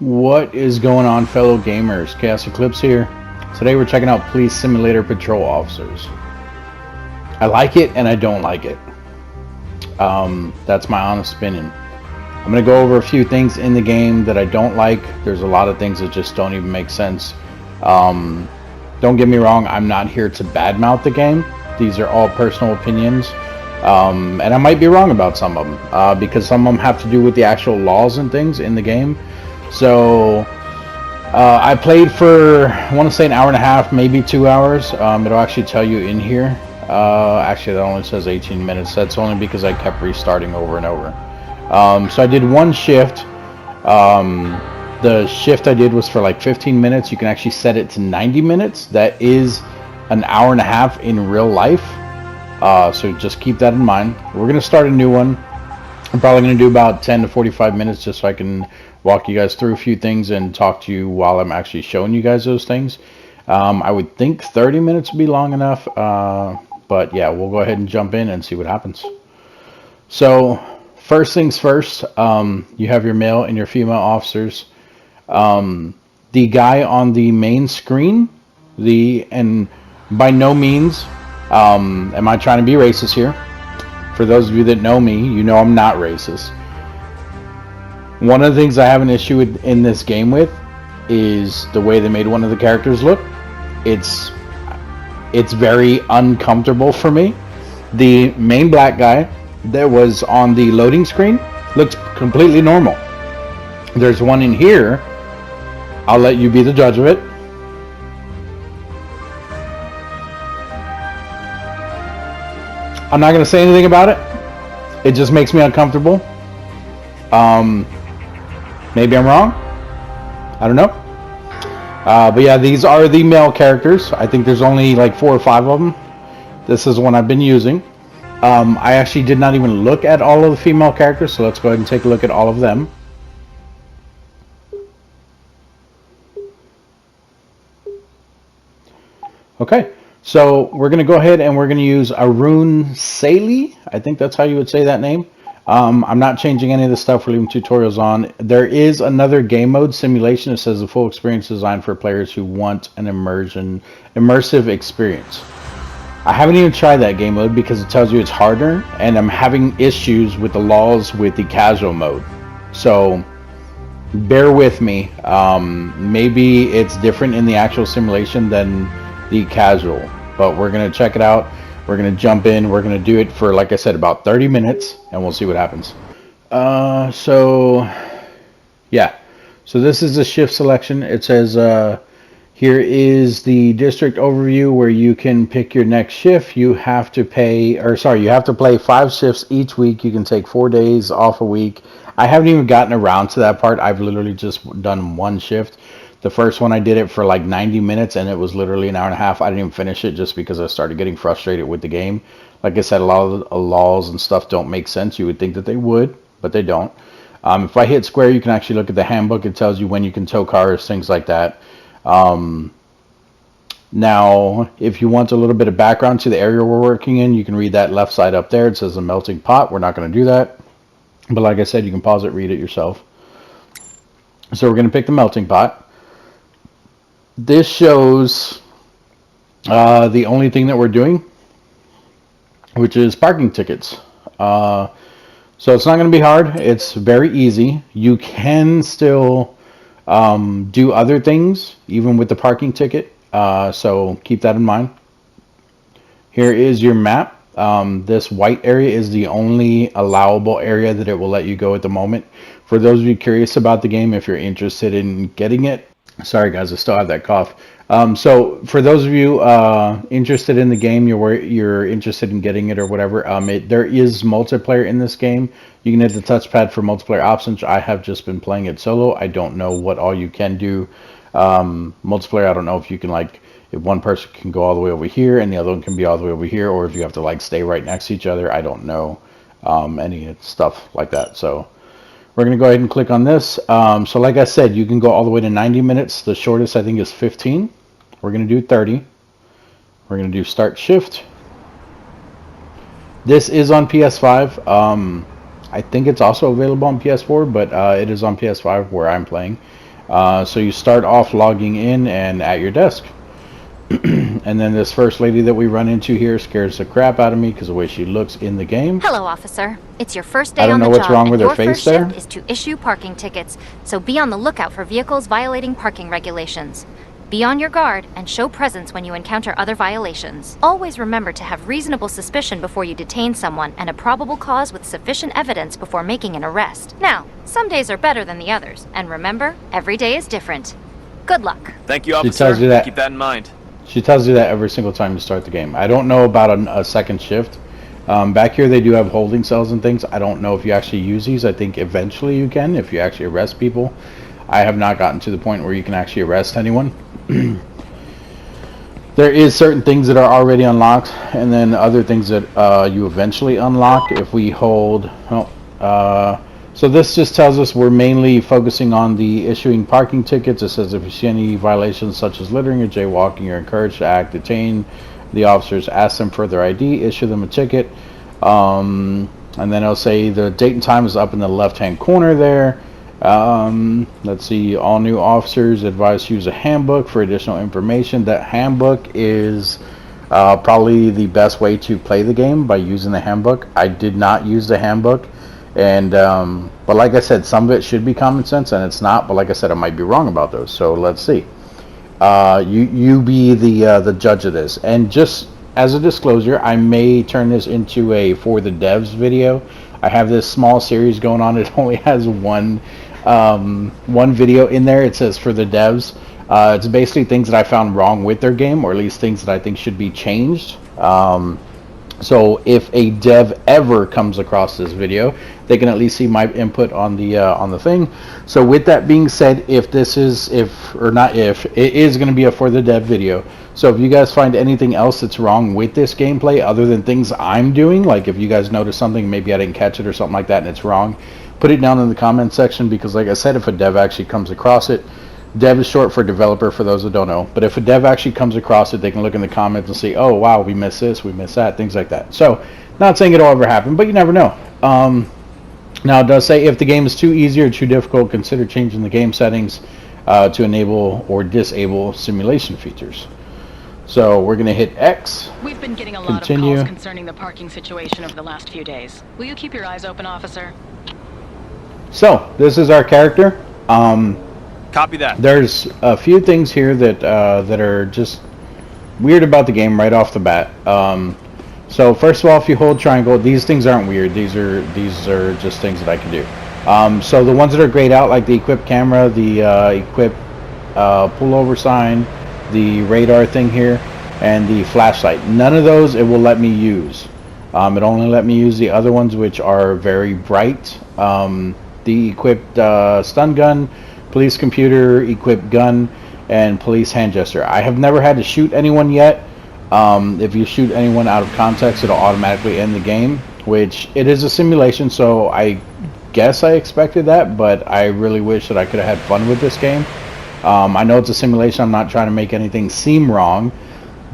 What is going on, fellow gamers? ChaosEclipse here. Today we're checking out Police Simulator Patrol Officers. I like it and I don't like it. That's my honest opinion. I'm going to go over a few things in the game that I don't like. There's a lot of things that just don't even make sense. Don't get me wrong, I'm not here to badmouth the game. These are all personal opinions. And I might be wrong about some of them because some of them have to do with the actual laws and things in the game. So I played for, I want to say, an hour and a half, maybe 2 hours. It'll actually tell you in here. Actually, that only says 18 minutes. That's only because I kept restarting over and over. So I did one shift. The shift I did was for like 15 minutes. You can actually set it to 90 minutes. That is an hour and a half in real life. So just keep that in mind. We're going to start a new one. I'm probably going to do about 10 to 45 minutes just so I can walk you guys through a few things and talk to you while I'm actually showing you guys those things. I would think 30 minutes would be long enough, but yeah, we'll go ahead and jump in and see what happens. So first things first, you have your male and your female officers. The guy on the main screen, and by no means am I trying to be racist here. For those of you that know me, you know I'm not racist. One of the things I have an issue with in this game with is the way they made one of the characters look. It's very uncomfortable for me. The main black guy that was on the loading screen looks completely normal. There's one in here. I'll let you be the judge of it. I'm not going to say anything about it. It just makes me uncomfortable. Maybe I'm wrong. I don't know. But yeah, these are the male characters. I think there's only like 4 or 5 of them. This is one I've been using. I actually did not even look at all of the female characters, so let's go ahead and take a look at all of them. Okay, so we're going to go ahead and we're going to use Arun Saley. I think that's how you would say that name. I'm not changing any of the stuff we're leaving tutorials on. There is another game mode simulation. It says the full experience designed for players who want an immersive experience. I haven't even tried that game mode because it tells you it's harder, and I'm having issues with the laws with the casual mode. So bear with me. Maybe it's different in the actual simulation than the casual, but we're going to check it out. We're going to jump in. We're going to do it for, like I said, about 30 minutes, and we'll see what happens. So this is the shift selection. It says here is the district overview where you can pick your next shift. You have to play 5 shifts each week. You can take 4 days off a week. I haven't even gotten around to that part. I've literally just done one shift. The first one I did it for like 90 minutes and it was literally an hour and a half. I didn't even finish it just because I started getting frustrated with the game. Like I said, a lot of the laws and stuff don't make sense. You would think that they would, but they don't. If I hit square, you can actually look at the handbook. It tells you when you can tow cars, things like that. Now, if you want a little bit of background to the area we're working in, you can read that left side up there. It says a melting pot. We're not going to do that. But like I said, you can pause it, read it yourself. So we're going to pick the melting pot. This shows the only thing that we're doing, which is parking tickets. So it's not going to be hard. It's very easy. You can still do other things, even with the parking ticket. So keep that in mind. Here is your map. This white area is the only allowable area that it will let you go at the moment. For those of you curious about the game, if you're interested in getting it, sorry guys, I still have that cough. So for those of you interested in the game, you're interested in getting it or whatever, there is multiplayer in this game. You can hit the touchpad for multiplayer options. I have just been playing it solo. I don't know what all you can do. Multiplayer, I don't know if you can, like, if one person can go all the way over here and the other one can be all the way over here, or if you have to like stay right next to each other. I don't know any stuff like that. So we're going to go ahead and click on this. So like I said, you can go all the way to 90 minutes. The shortest, I think, is 15. We're going to do 30. We're going to do start shift. This is on PS5. I think it's also available on PS4, but it is on PS5 where I'm playing. So you start off logging in and at your desk. And then this first lady that we run into here scares the crap out of me because the way she looks in the game. Hello, officer. It's your first I day don't on know the what's job, wrong and with her your face first there. shift is to issue parking tickets, so be on the lookout for vehicles violating parking regulations. Be on your guard and show presence when you encounter other violations. Always remember to have reasonable suspicion before you detain someone and a probable cause with sufficient evidence before making an arrest. Now, some days are better than the others, and remember, every day is different. Good luck. Thank you, officer. She tells you that. Keep that in mind. She tells you that every single time you start the game. I don't know about a second shift. Back here they do have holding cells and things. I don't know if you actually use these. I think eventually you can if you actually arrest people. I have not gotten to the point where you can actually arrest anyone. There is certain things that are already unlocked, and then other things that you eventually unlock if we hold. So this just tells us we're mainly focusing on the issuing parking tickets. It says if you see any violations such as littering or jaywalking, you're encouraged to act, detain the officers, ask them for their ID, issue them a ticket, and then it'll say the date and time is up in the left-hand corner there. Let's see, all new officers advised to use a handbook for additional information. That handbook is probably the best way to play the game, by using the handbook. I did not use the handbook, and but like I said, some of it should be common sense and it's not, but like I said, I might be wrong about those, so let's see. You be the judge of this. And just as a disclosure, I may turn this into a for the devs video. I have this small series going on. It only has one video in there. It says for the devs. It's basically things that I found wrong with their game, or at least things that I think should be changed. So if a dev ever comes across this video, they can at least see my input on the thing. So with that being said, it is going to be a for the dev video. So if you guys find anything else that's wrong with this gameplay other than things I'm doing, like if you guys notice something, maybe I didn't catch it or something like that and it's wrong, put it down in the comment section, because like I said, if a dev actually comes across it, dev is short for developer, for those that don't know, but if a dev actually comes across it, they can look in the comments and say, oh wow, we missed this, we missed that, things like that. So not saying it'll ever happen, but you never know. Now it does say if the game is too easy or too difficult, consider changing the game settings to enable or disable simulation features. So we're going to hit X. We've been getting a lot of calls concerning the parking situation over the last few days. Will you keep your eyes open, officer? So this is our character. Copy that. There's a few things here that that are just weird about the game right off the bat. So first of all, if you hold triangle, these things aren't weird. These are just things that I can do. So the ones that are grayed out, like the equip camera, the equip pullover sign, the radar thing here, and the flashlight, none of those it will let me use. It only let me use the other ones, which are very bright. The equipped stun gun, police computer, equipped gun, and police hand gesture. I have never had to shoot anyone yet. If you shoot anyone out of context, it'll automatically end the game, which it is a simulation, so I guess I expected that, but I really wish that I could have had fun with this game. I know it's a simulation. I'm not trying to make anything seem wrong,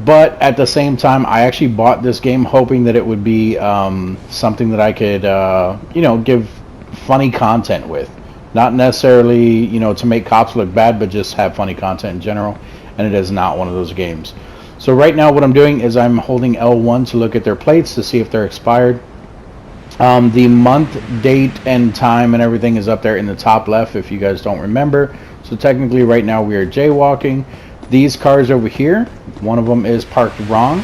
but at the same time, I actually bought this game hoping that it would be something that I could, give funny content with. Not necessarily, to make cops look bad, but just have funny content in general, and it is not one of those games. So right now what I'm doing is I'm holding L1 to look at their plates to see if they're expired. The month, date, and time and everything is up there in the top left if you guys don't remember. So technically right now we are jaywalking. These cars over here, one of them is parked wrong.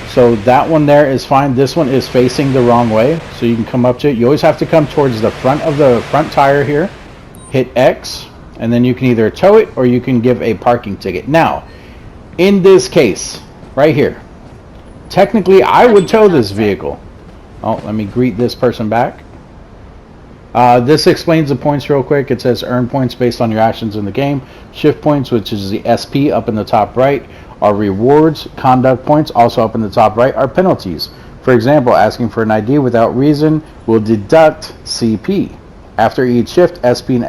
So that one there is fine. This one is facing the wrong way. So you can come up to it. You always have to come towards the front of the front tire here. Hit X, and then you can either tow it or you can give a parking ticket. Now, in this case, right here, technically I would tow this vehicle. Oh, let me greet this person back. This explains the points real quick. It says earn points based on your actions in the game. Shift points, which is the SP up in the top right, are rewards. Conduct points, also up in the top right, are penalties. For example, asking for an ID without reason will deduct CP. After each shift, SP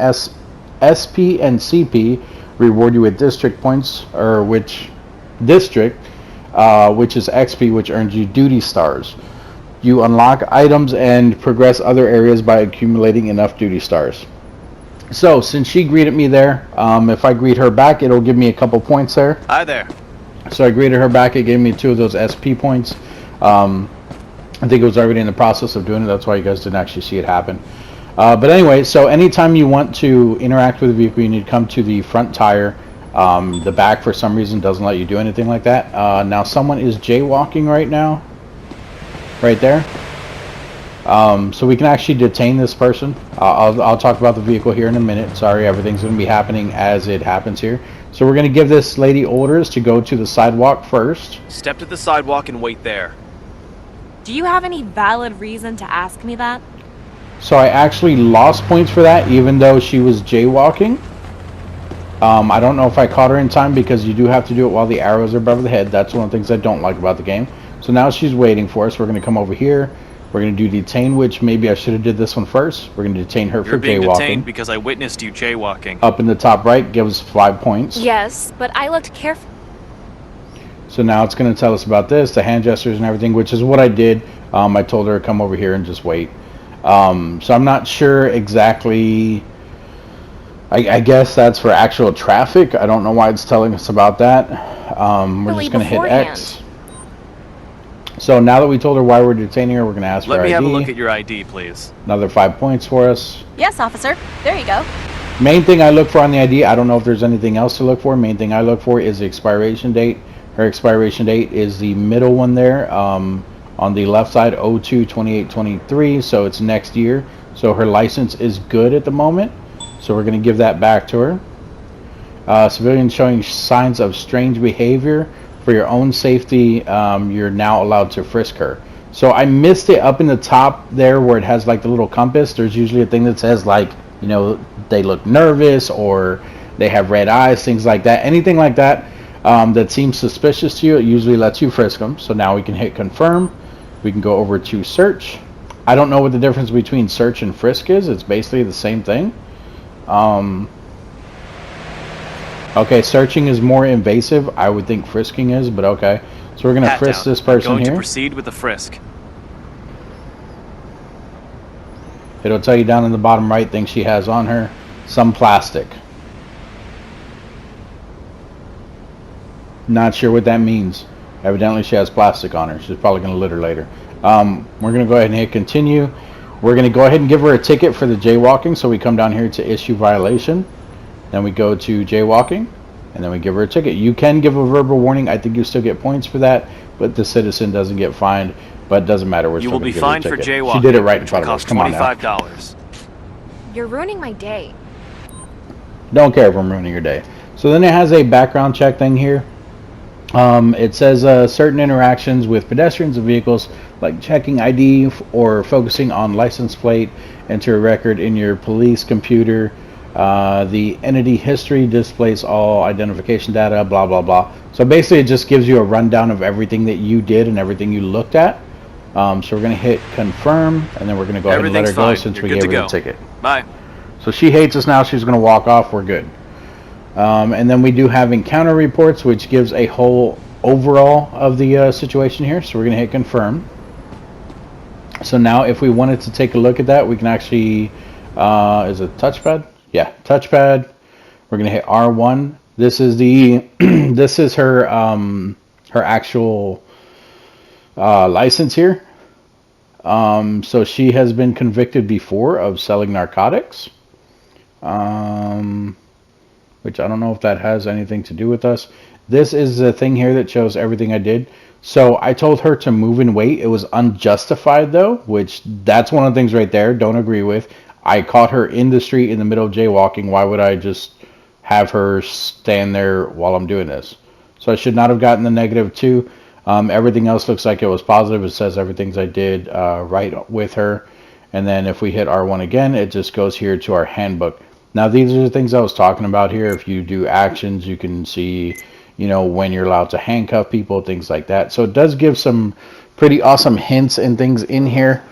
and CP reward you with district points, or which is XP, which earns you duty stars. You unlock items and progress other areas by accumulating enough duty stars. So, since she greeted me there, if I greet her back, it'll give me a couple points there. Hi there. So I greeted her back. It gave me 2 of those SP points. I think it was already in the process of doing it. That's why you guys didn't actually see it happen. But anyway, so anytime you want to interact with a vehicle, you need to come to the front tire. The back, for some reason, doesn't let you do anything like that. Now, someone is jaywalking right now. Right there. So we can actually detain this person. I'll talk about the vehicle here in a minute. Sorry, everything's going to be happening as it happens here. So we're going to give this lady orders to go to the sidewalk first. Step to the sidewalk and wait there. Do you have any valid reason to ask me that? So I actually lost points for that, even though she was jaywalking. I don't know if I caught her in time, because you do have to do it while the arrows are above the head. That's one of the things I don't like about the game. So now she's waiting for us. We're going to come over here. We're going to do detain, which maybe I should have did this one first. We're going to detain her for jaywalking. You're being detained because I witnessed you jaywalking. Up in the top right gives 5 points. Yes, but I looked careful. So now it's going to tell us about this, the hand gestures and everything, which is what I did. I told her to come over here and just wait. So I'm not sure exactly. I guess that's for actual traffic. I don't know why it's telling us about that. We're just going to hit X. So now that we told her why we're detaining her, we're going to ask for ID. Let me have a look at your ID, please. Another 5 points for us. Yes, officer. There you go. Main thing I look for on the ID, I don't know if there's anything else to look for. Main thing I look for is the expiration date. Her expiration date is the middle one there. On the left side, 02/28/23, so it's next year. So her license is good at the moment. So we're going to give that back to her. Civilian showing signs of strange behavior. For your own safety, you're now allowed to frisk her. So I missed it up in the top there where it has like the little compass. There's usually a thing that says like, you know, they look nervous or they have red eyes, things like that. Anything like that that seems suspicious to you, it usually lets you frisk them. So now we can hit confirm. We can go over to search. I don't know what the difference between search and frisk is. It's basically the same thing. Okay, searching is more invasive. I would think frisking is, but okay. So we're going to frisk this person going here. To proceed with the frisk. It'll tell you down in the bottom right thing she has on her. Some plastic. Not sure what that means. Evidently she has plastic on her. She's probably going to litter later. We're going to go ahead and hit continue. We're going to go ahead and give her a ticket for the jaywalking. So we come down here to issue violation. Then we go to jaywalking, and then we give her a ticket. You can give a verbal warning. I think you still get points for that, but the citizen doesn't get fined. But it doesn't matter. You will be fined for jaywalking. She did it right in front of us. Come on now. $25. You're ruining my day. Don't care if I'm ruining your day. So then it has a background check thing here. It says certain interactions with pedestrians and vehicles, like checking ID or focusing on license plate, enter a record in your police computer. The entity history displays all identification data, blah, blah, blah. So basically it just gives you a rundown of everything that you did and everything you looked at. So we're going to hit confirm, and then we're going to go ahead and let her go since we gave her the ticket. Bye. So she hates us now. She's going to walk off. We're good. And then we do have encounter reports, which gives a whole overall of the situation here. So we're going to hit confirm. So now if we wanted to take a look at that, we can actually, is it touchpad? Yeah, touchpad. We're going to hit R1. This is the, this is her, her actual license here. So she has been convicted before of selling narcotics. Which I don't know if that has anything to do with us. This is the thing here that shows everything I did. So I told her to move and wait. It was unjustified though, which that's one of the things right there. Don't agree with. I caught her in the street in the middle of jaywalking. Why would I just have her stand there while I'm doing this? So I should not have gotten the -2. Everything else looks like it was positive. It says everything I did right with her. And then if we hit R1 again, it just goes here to our handbook. Now these are the things I was talking about here. If you do actions, you can see, you know, when you're allowed to handcuff people, things like that. So it does give some pretty awesome hints and things in here,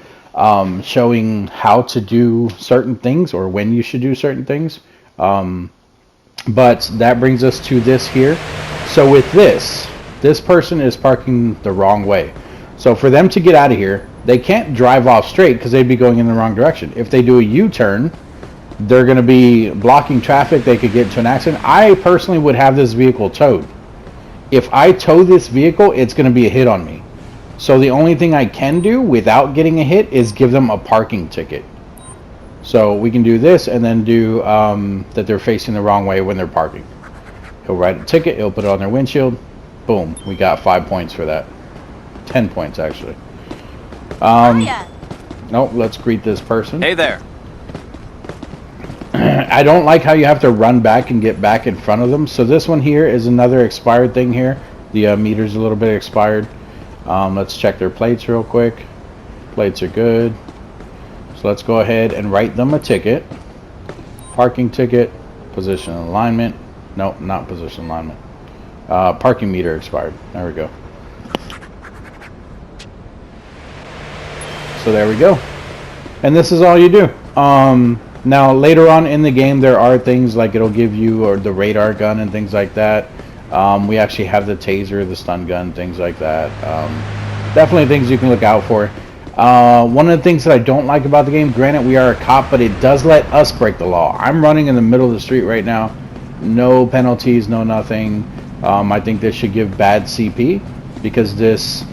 showing how to do certain things or when you should do certain things. But that brings us to this here. So with this person is parking the wrong way. So for them to get out of here, they can't drive off straight because they'd be going in the wrong direction. If they do a U-turn, they're going to be blocking traffic. They could get into an accident. I personally would have this vehicle towed. If I tow this vehicle, it's going to be a hit on me. So the only thing I can do without getting a hit is give them a parking ticket. So we can do this and then do that they're facing the wrong way when they're parking. He'll write a ticket. He'll put it on their windshield. Boom. We got 5 points for that. 10 points, actually. Nope, let's greet this person. Hey there. I don't like how you have to run back and get back in front of them. So this one here is another expired thing here. The meter's a little bit expired. Let's check their plates real quick. Plates are good. So let's go ahead and write them a ticket. Parking ticket. Position alignment. Nope, not position alignment. Parking meter expired. There we go. So there we go. And this is all you do. Now later on in the game there are things like it'll give you or the radar gun and things like that. We actually have the taser, the stun gun, things like that. Definitely things you can look out for. One of the things that I don't like about the game, granted we are a cop, but it does let us break the law. I'm running in the middle of the street right now. No penalties, no nothing. I think this should give bad CP because this,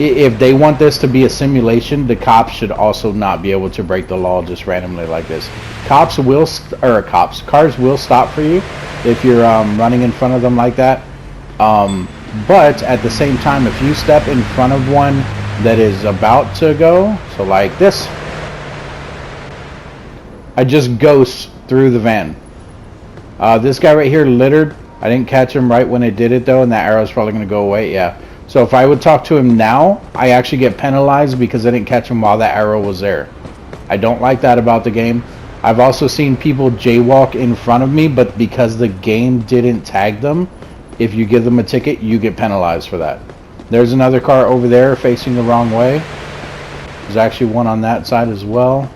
if they want this to be a simulation, the cops should also not be able to break the law just randomly like this. Cars will stop for you if you're running in front of them like that. But at the same time, if you step in front of one that is about to go, so like this, I just ghost through the van. This guy right here littered. I didn't catch him right when it did it though, and that arrow's probably going to go away. Yeah. So if I would talk to him now, I actually get penalized because I didn't catch him while that arrow was there. I don't like that about the game. I've also seen people jaywalk in front of me, but because the game didn't tag them, if you give them a ticket, you get penalized for that. There's another car over there facing the wrong way. There's actually one on that side as well.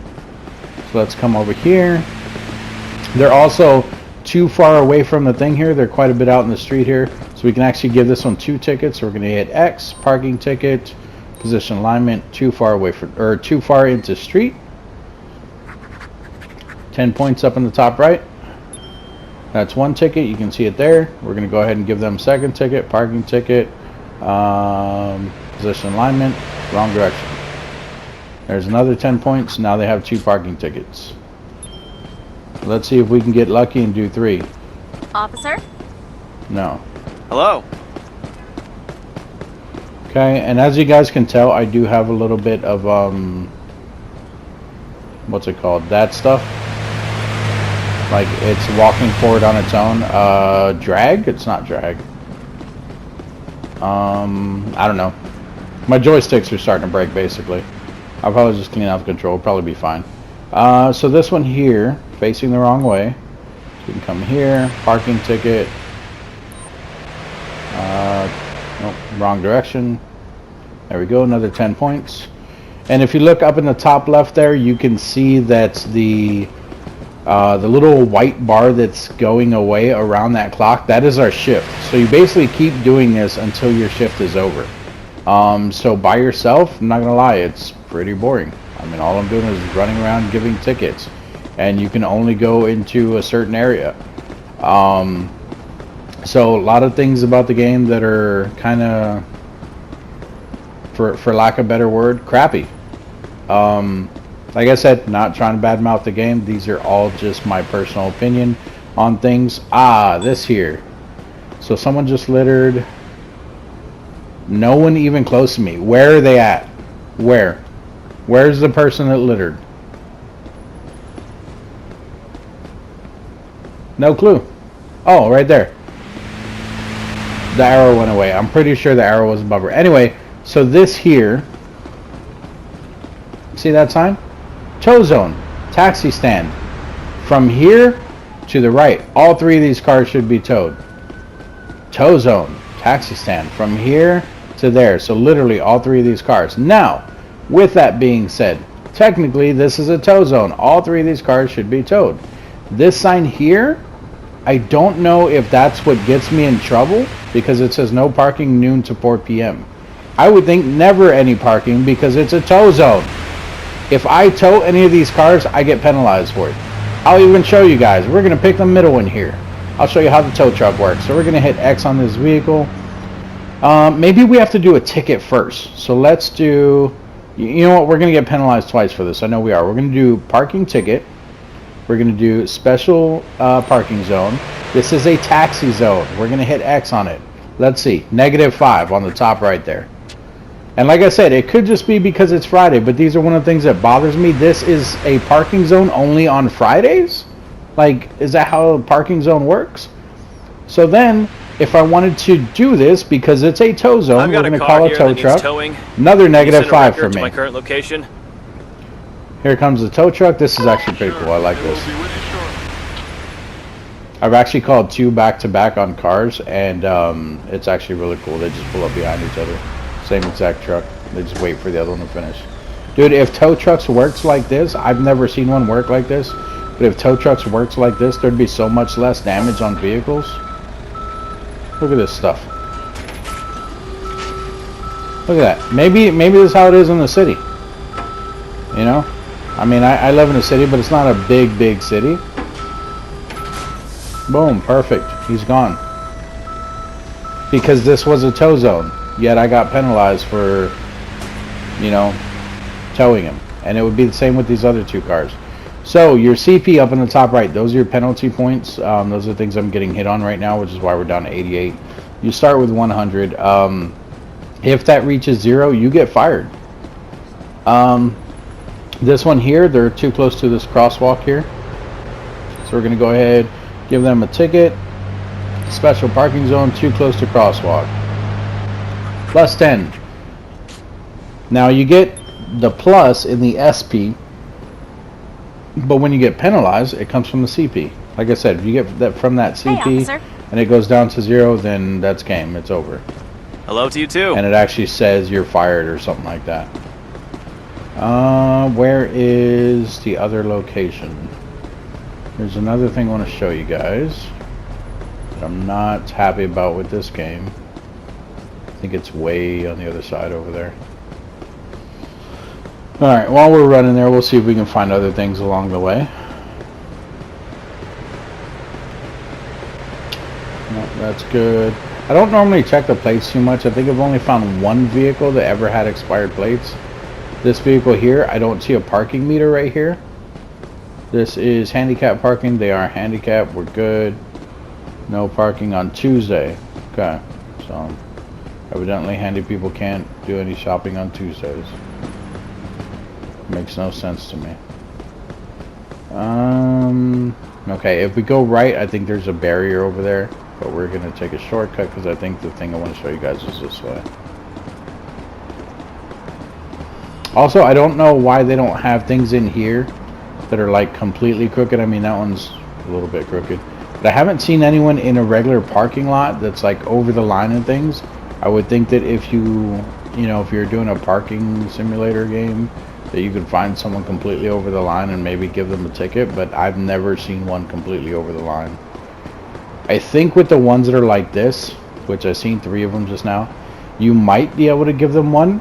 So let's come over here. They're also too far away from the thing here. They're quite a bit out in the street here. So we can actually give this one 2 tickets. So we're going to hit X, parking ticket, position alignment, too far away from, or too far into street. 10 points up in the top right. That's 1 ticket. You can see it there. We're going to go ahead and give them a 2nd ticket, parking ticket, position alignment, wrong direction. There's another 10 points. Now they have 2 parking tickets. Let's see if we can get lucky and do 3. Officer? No. Hello. Okay, and as you guys can tell, I do have a little bit of what's it called? That stuff. Like it's walking forward on its own. Drag? It's not drag. I don't know. My joysticks are starting to break basically. I'll probably just clean out the control, probably be fine. So this one here, facing the wrong way. So you can come here, parking ticket. Nope, wrong direction. There we go, another 10 points. And if you look up in the top left there, you can see that the little white bar that's going away around that clock, that is our shift. So you basically keep doing this until your shift is over. So by yourself, I'm not gonna lie, it's pretty boring. I mean, all I'm doing is running around giving tickets, and you can only go into a certain area. So a lot of things about the game that are kind of, for lack of a better word, crappy. Like I said, not trying to badmouth the game. These are all just my personal opinion on things. This here. So someone just littered. No one even close to me. Where are they at? Where? Where's the person that littered? No clue. Oh, right there. The arrow went away. I'm pretty sure the arrow was above her. Anyway, so this here. See that sign? Tow zone. Taxi stand. From here to the right. All 3 of these cars should be towed. Tow zone. Taxi stand. From here to there. So literally all 3 of these cars. Now, with that being said, technically this is a tow zone. All 3 of these cars should be towed. This sign here, I don't know if that's what gets me in trouble because it says no parking noon to 4 p.m. I would think never any parking because it's a tow zone. If I tow any of these cars, I get penalized for it. I'll even show you guys. We're going to pick the middle one here. I'll show you how the tow truck works. So we're going to hit X on this vehicle. Maybe we have to do a ticket first. So let's do... You know what? We're going to get penalized twice for this. I know we are. We're going to do parking ticket. We're going to do special parking zone. This is a taxi zone. We're going to hit X on it. Let's see. -5 on the top right there. And like I said, it could just be because it's Friday, but these are one of the things that bothers me. This is a parking zone only on Fridays? Like, is that how a parking zone works? So then, if I wanted to do this, because it's a tow zone, we're going to call a tow truck. Another -5 for me. My current location. Here comes the tow truck. This is actually pretty cool. I like this. I've actually called 2 back-to-back on cars, and it's actually really cool. They just pull up behind each other. Same exact truck. They just wait for the other one to finish. Dude, if tow trucks works like this, I've never seen one work like this, but if tow trucks works like this, there'd be so much less damage on vehicles. Look at this stuff. Look at that. Maybe this is how it is in the city. You know? I mean, I live in a city, but it's not a big city. Boom, perfect. He's gone. Because this was a tow zone. Yet I got penalized for, you know, towing him. And it would be the same with these other 2 cars. So, your CP up in the top right, those are your penalty points. Those are the things I'm getting hit on right now, which is why we're down to 88. You start with 100. If that reaches 0, you get fired. This one here, they're too close to this crosswalk here. So we're going to go ahead, give them a ticket. Special parking zone, too close to crosswalk. Plus 10. Now you get the plus in the SP, but when you get penalized, it comes from the CP. Like I said, if you get that from that CP and it goes down to 0, then that's game. It's over. Hello to you too. And it actually says you're fired or something like that. Where is the other location? There's another thing I want to show you guys that I'm not happy about with this game. I think it's way on the other side over there. Alright, while we're running there, we'll see if we can find other things along the way. No, that's good. I don't normally check the plates too much. I think I've only found one vehicle that ever had expired plates. This vehicle here, I don't see a parking meter right here. This is handicap parking. They are handicapped. We're good. No parking on Tuesday. Okay, so... evidently, handy people can't do any shopping on Tuesdays. Makes no sense to me. Okay, if we go right, I think there's a barrier over there. But we're going to take a shortcut because I think the thing I want to show you guys is this way. Also, I don't know why they don't have things in here that are like completely crooked. I mean, that one's a little bit crooked. But I haven't seen anyone in a regular parking lot that's like over the line and things. I would think that if if you're doing a parking simulator game, that you could find someone completely over the line and maybe give them a ticket, but I've never seen one completely over the line. I think with the ones that are like this, which I've seen 3 of them just now, you might be able to give them one,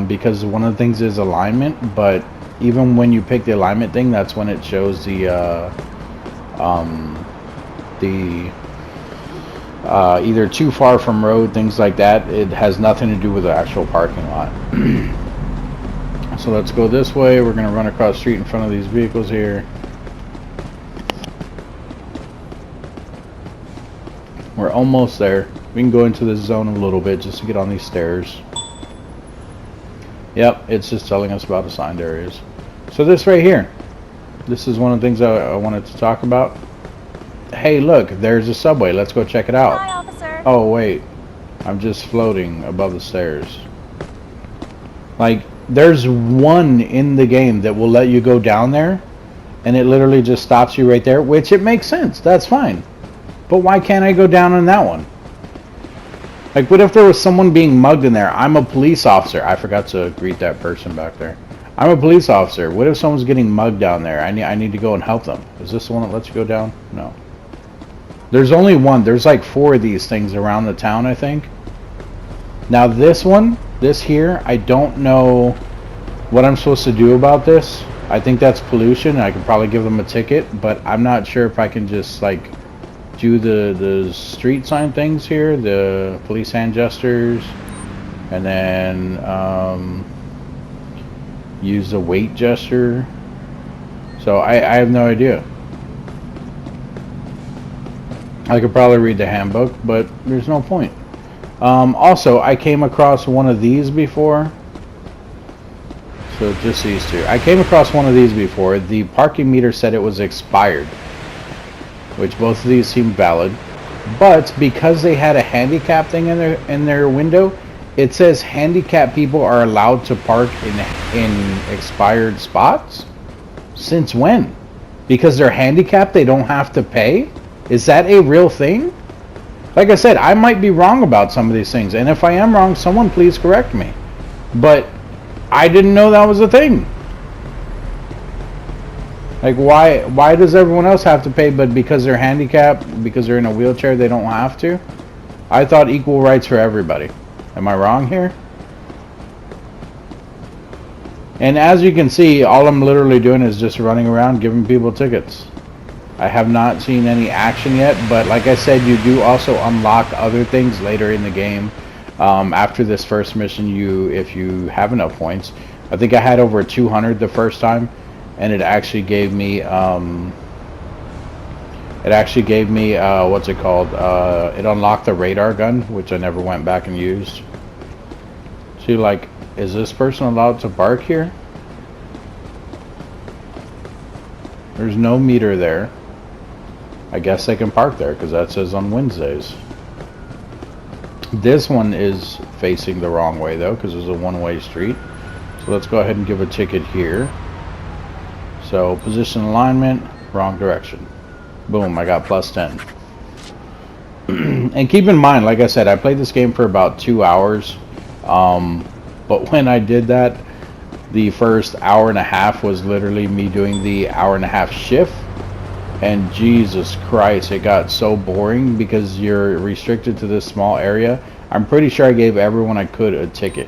because one of the things is alignment, but even when you pick the alignment thing, that's when it shows the either too far from road, things like that. It has nothing to do with the actual parking lot. So let's go this way. We're going to run across the street in front of these vehicles here. We're almost there. We can go into this zone a little bit just to get on these stairs. Yep, it's just telling us about assigned areas. So this right here, this is one of the things I wanted to talk about. Hey, look, there's a subway. Let's go check it out. Hi, officer. Oh, wait. I'm just floating above the stairs. Like, there's one in the game that will let you go down there, and it literally just stops you right there, which it makes sense. That's fine. But why can't I go down on that one? Like, what if there was someone being mugged in there? I'm a police officer. I forgot to greet that person back there. I'm a police officer. What if someone's getting mugged down there? I need to go and help them. Is this the one that lets you go down? No. There's only one. There's like 4 of these things around the town, I think. Now this one, this here, I don't know what I'm supposed to do about this. I think that's pollution. I could probably give them a ticket, but I'm not sure if I can just like do the street sign things here, the police hand gestures, and then use the weight gesture. So I have no idea. I could probably read the handbook, but there's no point. Also, I came across one of these before. So just these two. I came across one of these before. The parking meter said it was expired, which both of these seem valid. But because they had a handicap thing in their window, it says handicapped people are allowed to park in expired spots. Since when? Because they're handicapped, they don't have to pay? Is that a real thing? Like I said, I might be wrong about some of these things, and if I am wrong, someone please correct me. But I didn't know that was a thing. Like, why does everyone else have to pay, but because they're handicapped, because they're in a wheelchair, they don't have to? I thought equal rights for everybody. Am I wrong here? And as you can see, all I'm literally doing is just running around giving people tickets. I have not seen any action yet, but like I said, you do also unlock other things later in the game. After this first mission, if you have enough points, I think I had over 200 the first time, and it actually gave me what's it called? It unlocked the radar gun, which I never went back and used. See, like, is this person allowed to park here? There's no meter there. I guess they can park there because that says on Wednesdays. This one is facing the wrong way though, because it's a one-way street. So let's go ahead and give a ticket here. So position alignment, wrong direction. Boom, I got plus 10. And keep in mind, like I said, I played this game for about 2 hours. But when I did that, the first hour and a half was literally me doing the hour-and-a-half shift. And Jesus Christ, it got so boring because you're restricted to this small area. I'm pretty sure I gave everyone I could a ticket.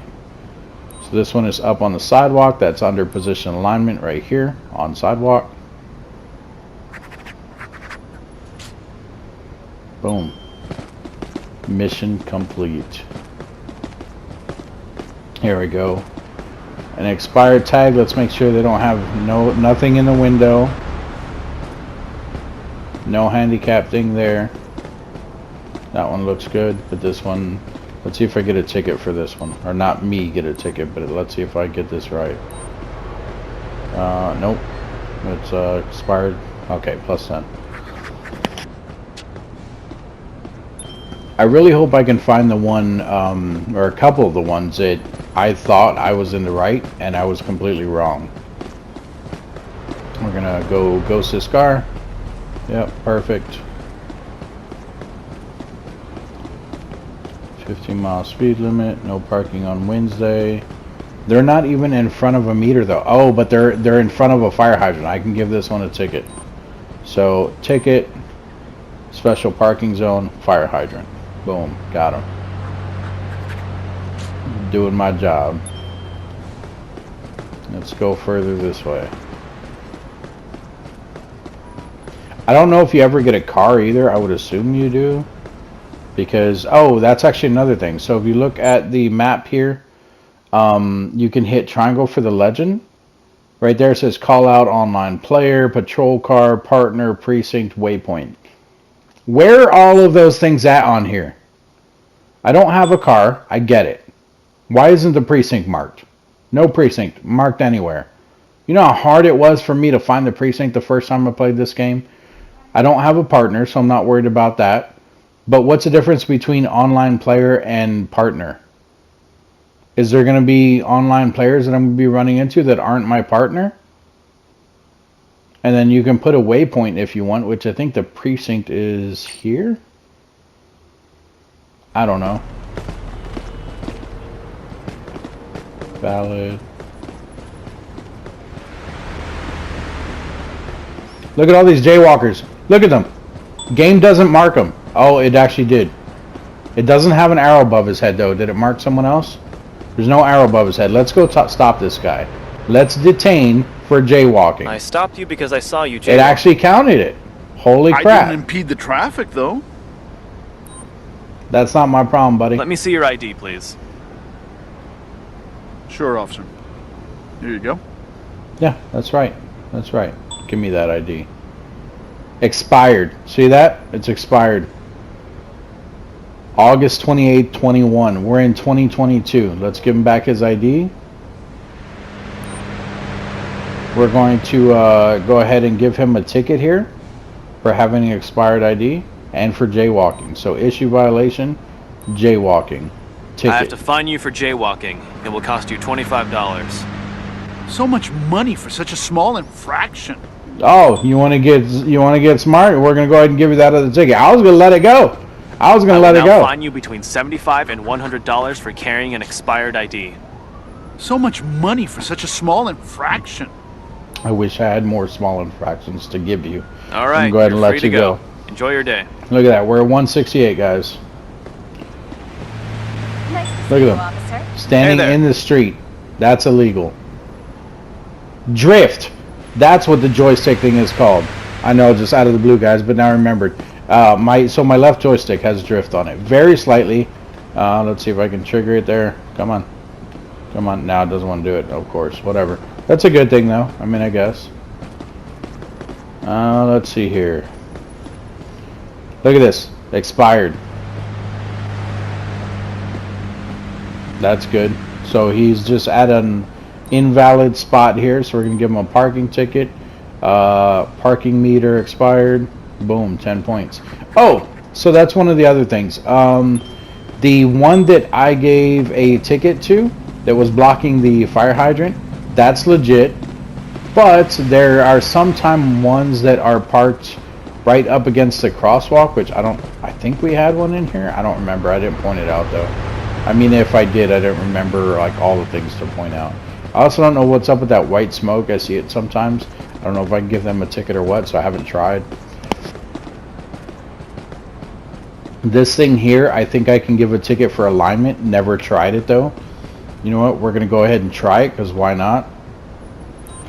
So this one is up on the sidewalk. That's under position alignment right here on sidewalk. Boom. Mission complete. Here we go. An expired tag. Let's make sure they don't have nothing in the window. No handicap thing there. That one looks good, but this one, let's see if I get a ticket for this one. Or not me get a ticket, but let's see if I get this right. Nope. It's expired. Okay, plus 10. I really hope I can find the one, or a couple of the ones that I thought I was in the right, and I was completely wrong. We're gonna go ghost this car. Yep, perfect. 15-mile speed limit, no parking on Wednesday. They're not even in front of a meter though. Oh, but they're in front of a fire hydrant. I can give this one a ticket. So, ticket, special parking zone, fire hydrant. Boom, got him. Doing my job. Let's go further this way. I don't know if you ever get a car either. I would assume you do. Because, oh, that's actually another thing. So if you look at the map here, you can hit triangle for the legend. Right there it says call out online player, patrol car, partner, precinct, waypoint. Where are all of those things at on here? I don't have a car. I get it. Why isn't the precinct marked? No precinct marked anywhere. You know how hard it was for me to find the precinct the first time I played this game? I don't have a partner, so I'm not worried about that. But what's the difference between online player and partner? Is there going to be online players that I'm going to be running into that aren't my partner? And then you can put a waypoint if you want, which I think the precinct is here. I don't know. Valid. Look at all these jaywalkers. Look at them. Game doesn't mark them. Oh, it actually did. It doesn't have an arrow above his head, though. Did it mark someone else? There's no arrow above his head. Let's go stop this guy. Let's detain for jaywalking. I stopped you because I saw you jaywalking. It actually counted it. Holy I crap. didn't impede the traffic, though. That's not my problem, buddy. Let me see your ID, please. Sure, officer. Here you go. Yeah, that's right. That's right. Give me that ID. Expired. See that? It's expired. August 28, 21. We're in 2022. Let's give him back his ID. We're going to go ahead and give him a ticket here for having an expired ID and for jaywalking. So issue violation, jaywalking. Ticket. I have to fine you for jaywalking. It will cost you $25. So much money for such a small infraction. Oh, you want to get smart? We're going to go ahead and give you that other ticket. I was going to let it go. I was going to let it go. I will now fine you between $75 and $100 for carrying an expired ID. So much money for such a small infraction. I wish I had more small infractions to give you. All right, go ahead and you're let free you to go. Enjoy your day. Look at that. We're at 168, guys. Nice to Look see you, at them. officer. Standing Hey there. in the street. That's illegal. Drift. That's what the joystick thing is called. I know, just out of the blue, guys, but now I remembered. My left joystick has drift on it. Very slightly. Let's see if I can trigger it there. Come on. Come on. Now it doesn't want to do it, of course. Whatever. That's a good thing, though. I mean, I guess. Let's see here. Look at this. Expired. That's good. So he's just at an invalid spot here, so we're going to give him a parking ticket. Parking meter expired. Boom, 10 points. Oh, so that's one of the other things. The one that I gave a ticket to that was blocking the fire hydrant, that's legit. But there are sometimes ones that are parked right up against the crosswalk, which I think we had one in here. I don't remember. I didn't point it out though. I mean, if I did, I didn't remember like all the things to point out. I also don't know what's up with that white smoke. I see it sometimes. I don't know if I can give them a ticket or what, so I haven't tried. This thing here, I think I can give a ticket for alignment. Never tried it though. You know what? We're going to go ahead and try it because why not?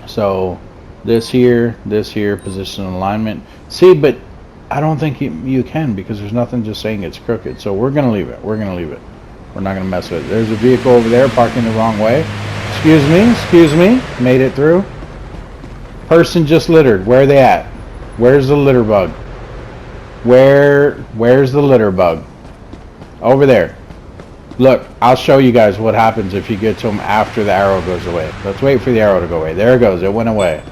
So this here, position and alignment. See, but I don't think you can because there's nothing just saying it's crooked. So we're going to leave it. We're going to leave it. We're not going to mess with it. There's a vehicle over there parking the wrong way. Excuse me. Made it through. Person just littered. Where are they at? Where's the litter bug? Where's the litter bug? Over there. Look, I'll show you guys what happens if you get to them after the arrow goes away. Let's wait for the arrow to go away. There it goes. It went away.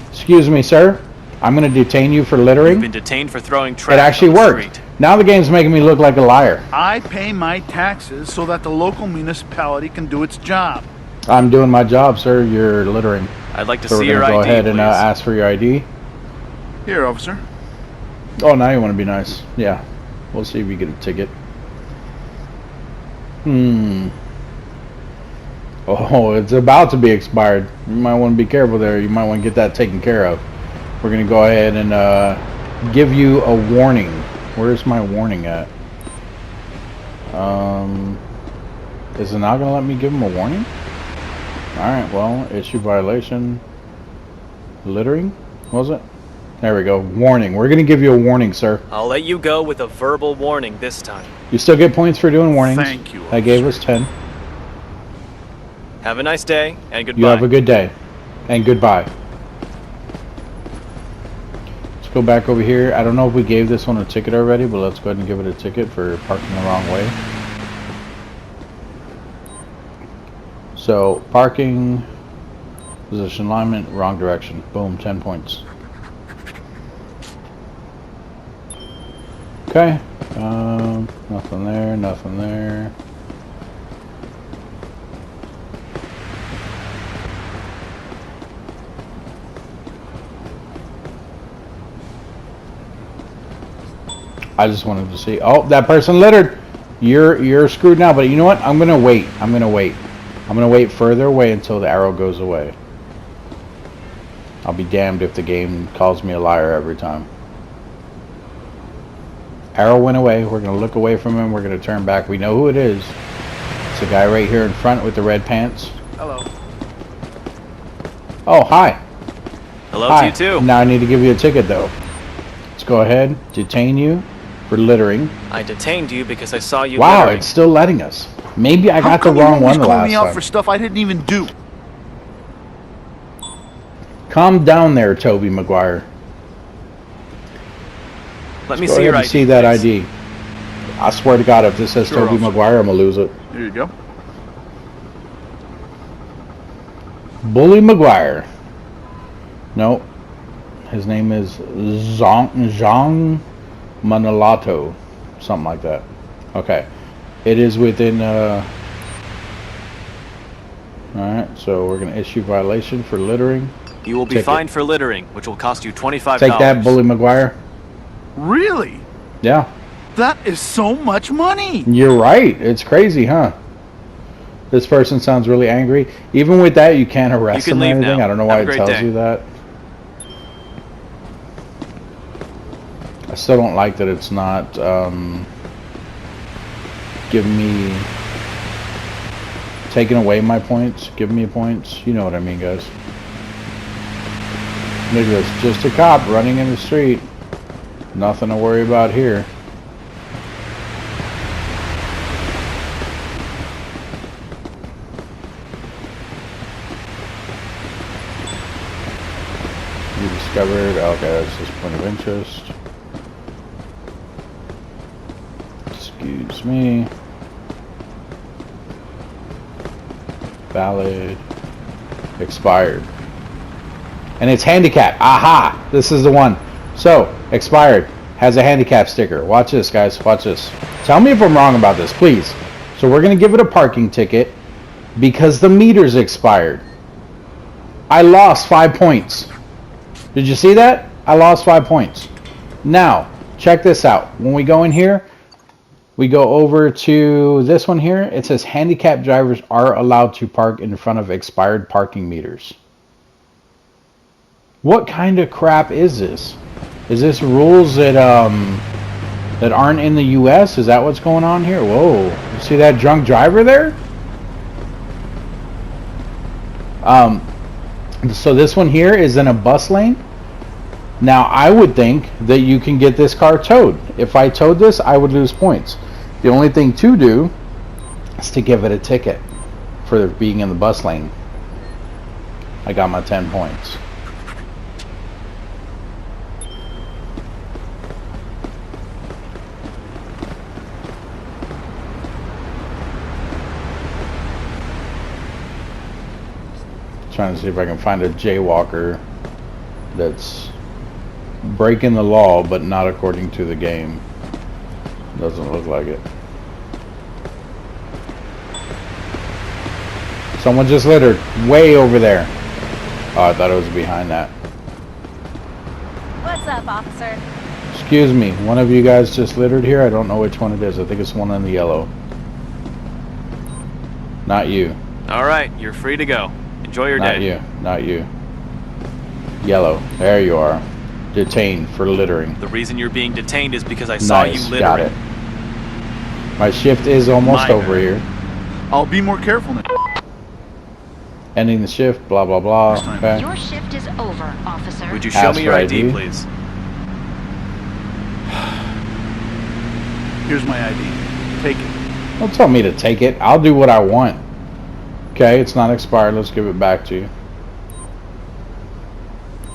Excuse me, sir. I'm going to detain you for littering. You've been detained for throwing trash. It actually on the worked. street. Now the game's making me look like a liar. I pay my taxes so that the local municipality can do its job. I'm doing my job, sir. You're littering. I'd like to So see we're your going to ID, go ahead and please. ask for your ID. Here, officer. Oh, now you want to be nice. Yeah. We'll see if you get a ticket. Oh, it's about to be expired. You might want to be careful there. You might want to get that taken care of. We're going to go ahead and give you a warning. Where's my warning at? Is it not going to let me give him a warning? Alright, well, issue violation. Littering? Was it? There we go. Warning. We're going to give you a warning, sir. I'll let you go with a verbal warning this time. You still get points for doing warnings. Thank you, I gave officer. us 10. Have a nice day, and goodbye. You have a good day. And goodbye. Let's go back over here. I don't know if we gave this one a ticket already, but let's go ahead and give it a ticket for parking the wrong way. So, parking, position alignment, wrong direction. Boom, 10 points. Okay. Nothing there, nothing there. I just wanted to see. Oh, that person littered. You're screwed now. But you know what? I'm gonna wait. I'm gonna wait further away until the arrow goes away. I'll be damned if the game calls me a liar every time. Arrow went away. We're gonna look away from him. We're gonna turn back. We know who it is. It's the guy right here in front with the red pants. Hello. Oh, hi. Hello Hi. to you too. Now I need to give you a ticket though. Let's go ahead, detain you for littering. I detained you because I saw you Wow, littering. it's still letting us. Maybe I How got the come you wrong always one the call last me out time. for stuff I didn't even do? Calm down there, Toby Maguire. Let me Go see ahead your and ID, see that please. ID. I swear to God, if this says Sure, Toby officer. Maguire, I'm gonna lose it. There you go. Bully Maguire. No, his name is Zhang Manalato, something like that. Okay, it is within. All right, so we're gonna issue violation for littering. You will be Ticket. fined for littering, which will cost you $25. Take that, Bully Maguire. Really? Yeah, That is so much money. you're right. It's crazy, huh? This person sounds really angry. Even with that, you can't arrest You can them or leave anything. now. I don't know Have why a it great tells day. you that. I still don't like that it's not giving me, taking away my points, giving me points. You know what I mean, guys. Look at this, just a cop running in the street. Nothing to worry about here. You discovered, okay, that's just point of interest. Excuse me. Valid. Expired. And it's handicap. Aha! This is the one. So, expired. Has a handicap sticker. Watch this, guys. Watch this. Tell me if I'm wrong about this, please. So we're going to give it a parking ticket because the meter's expired. I lost 5 points. Did you see that? I lost 5 points. Now, check this out. When we go in here, we go over to this one here. It says handicapped drivers are allowed to park in front of expired parking meters. What kind of crap is this? Is this rules that that aren't in the US? Is that what's going on here? Whoa. You see that drunk driver there? So this one here is in a bus lane. Now I would think that you can get this car towed. If I towed this, I would lose points. The only thing to do is to give it a ticket for being in the bus lane. I got my 10 points. Trying to see if I can find a jaywalker that's breaking the law but not according to the game. Doesn't look like it. Someone just littered way over there. Oh, I thought it was behind that. What's up, officer? Excuse me, one of you guys just littered here. I don't know which one it is. I think it's the one in the yellow. Not you. All right, you're free to go. Enjoy your Not day. you. Not you. Yellow. There you are. Detained for littering. The reason you're being detained is because I saw you Nice. littering. Got it. My shift is almost Minor. over here. I'll be more careful now. Ending the shift. Blah blah blah. Next time. Okay. Your shift is over, officer. Would you show Ask me your for ID, ID? please? Here's my ID. Take it. Don't tell me to take it. I'll do what I want. Okay, it's not expired. Let's give it back to you.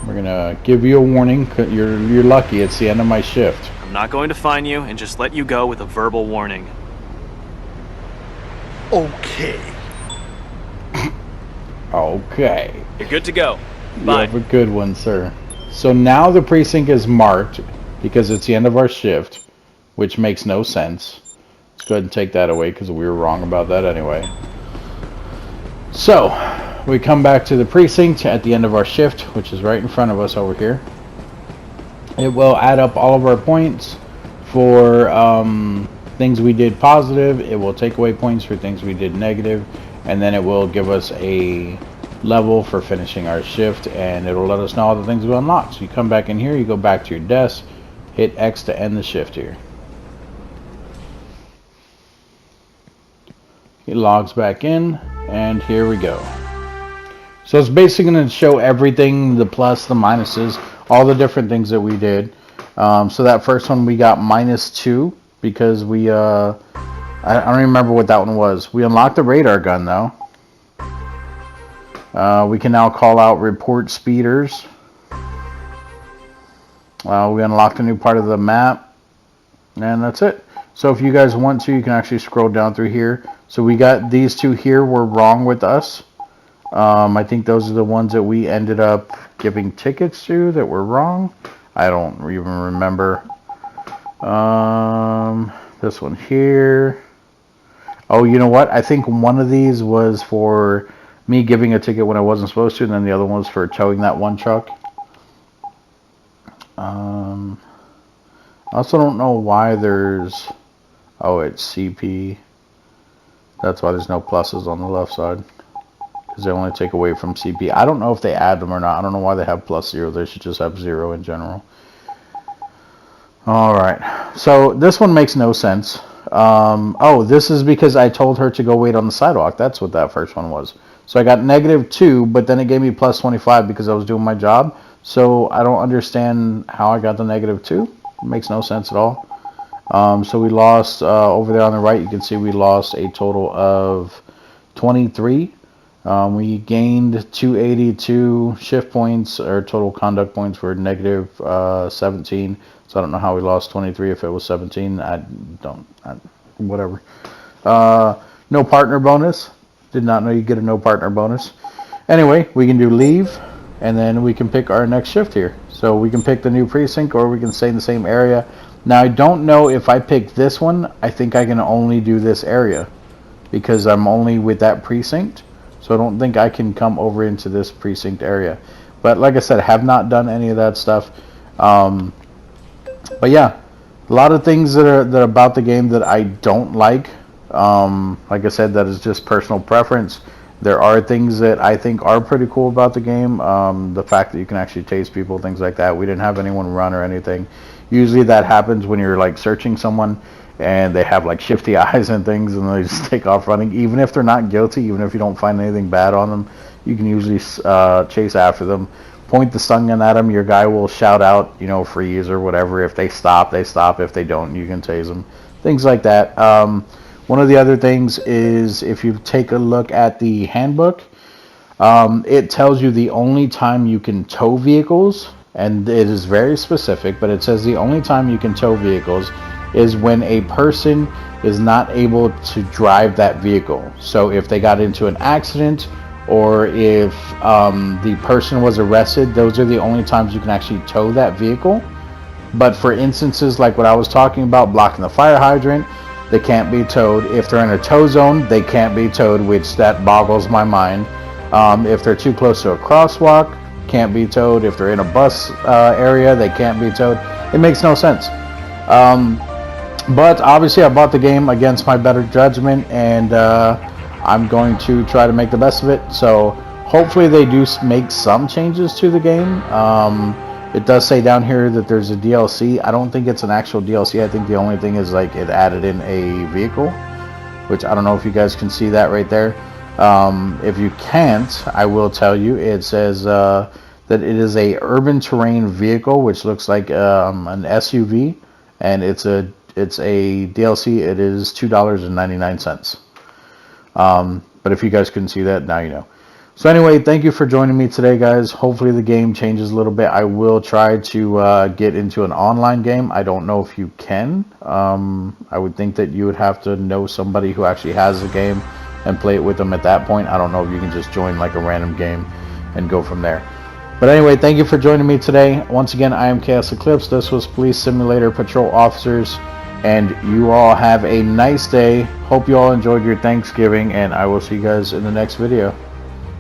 We're gonna give you a warning. You're lucky. It's the end of my shift. I'm not going to fine you and just let you go with a verbal warning. Okay. Okay. You're good to go. You Bye. have a good one, sir. So now the precinct is marked because it's the end of our shift, which makes no sense. Let's go ahead and take that away because we were wrong about that anyway. So, we come back to the precinct at the end of our shift, which is right in front of us over here. It will add up all of our points for things we did positive. It will take away points for things we did negative, and then it will give us a level for finishing our shift, and it'll let us know all the things we unlocked. So you come back in here, you go back to your desk, hit X to end the shift here. It logs back in, and here we go. So it's basically going to show everything, the plus, the minuses, all the different things that we did. So that first one we got -2 because we, I don't remember what that one was. We unlocked the radar gun though. We can now call out report speeders. We unlocked a new part of the map. And that's it. So if you guys want to, you can actually scroll down through here. So we got these two here were wrong with us. I think those are the ones that we ended up giving tickets to that were wrong. I don't even remember. This one here. Oh, you know what? I think one of these was for me giving a ticket when I wasn't supposed to, and then the other one was for towing that one truck. I also don't know why there's... Oh, it's CP. That's why there's no pluses on the left side. Because they only take away from CP. I don't know if they add them or not. I don't know why they have +0. They should just have 0 in general. Alright. So this one makes no sense. Oh, this is because I told her to go wait on the sidewalk. That's what that first one was. So I got -2, but then it gave me +25 because I was doing my job. So I don't understand how I got the -2. It makes no sense at all. So we lost, over there on the right, you can see we lost a total of 23. We gained 282 shift points, or total conduct points were -17. So I don't know how we lost 23 if it was 17. Whatever. No partner bonus. Did not know you get a no partner bonus. Anyway, we can do leave, and then we can pick our next shift here. So we can pick the new precinct, or we can stay in the same area. Now I don't know if I pick this one, I think I can only do this area because I'm only with that precinct. So I don't think I can come over into this precinct area. But like I said, I have not done any of that stuff. But yeah, a lot of things that are about the game that I don't like. Like I said, that is just personal preference. There are things that I think are pretty cool about the game. The fact that you can actually tase people, things like that. We didn't have anyone run or anything. Usually that happens when you're like searching someone and they have like shifty eyes and things, and they just take off running. Even if they're not guilty, even if you don't find anything bad on them, you can usually chase after them. Point the stun gun at them. Your guy will shout out, you know, freeze or whatever. If they stop, they stop. If they don't, you can tase them. Things like that. One of the other things is if you take a look at the handbook, it tells you the only time you can tow vehicles, and it is very specific, but it says the only time you can tow vehicles is when a person is not able to drive that vehicle. So if they got into an accident, or if the person was arrested, those are the only times you can actually tow that vehicle. But for instances like what I was talking about, blocking the fire hydrant, they can't be towed. If they're in a tow zone, they can't be towed, which that boggles my mind. If they're too close to a crosswalk, can't be towed. If they're in a bus area, they can't be towed. It makes no sense. But obviously I bought the game against my better judgment, and I'm going to try to make the best of it. So hopefully they do make some changes to the game. It does say down here that there's a DLC. I don't think it's an actual DLC. I think the only thing is like it added in a vehicle, which I don't know if you guys can see that right there. If you can't, I will tell you. It says that it is a urban terrain vehicle, which looks like an SUV, and it's a DLC. It is $2.99. But if you guys couldn't see that, now you know. So anyway, thank you for joining me today, guys. Hopefully the game changes a little bit. I will try to get into an online game. I don't know if you can. I would think that you would have to know somebody who actually has the game and play it with them at that point. I don't know if you can just join like a random game and go from there. But anyway, thank you for joining me today. Once again, I am ChaosEclipse. This was Police Simulator Patrol Officers. And you all have a nice day. Hope you all enjoyed your Thanksgiving, and I will see you guys in the next video.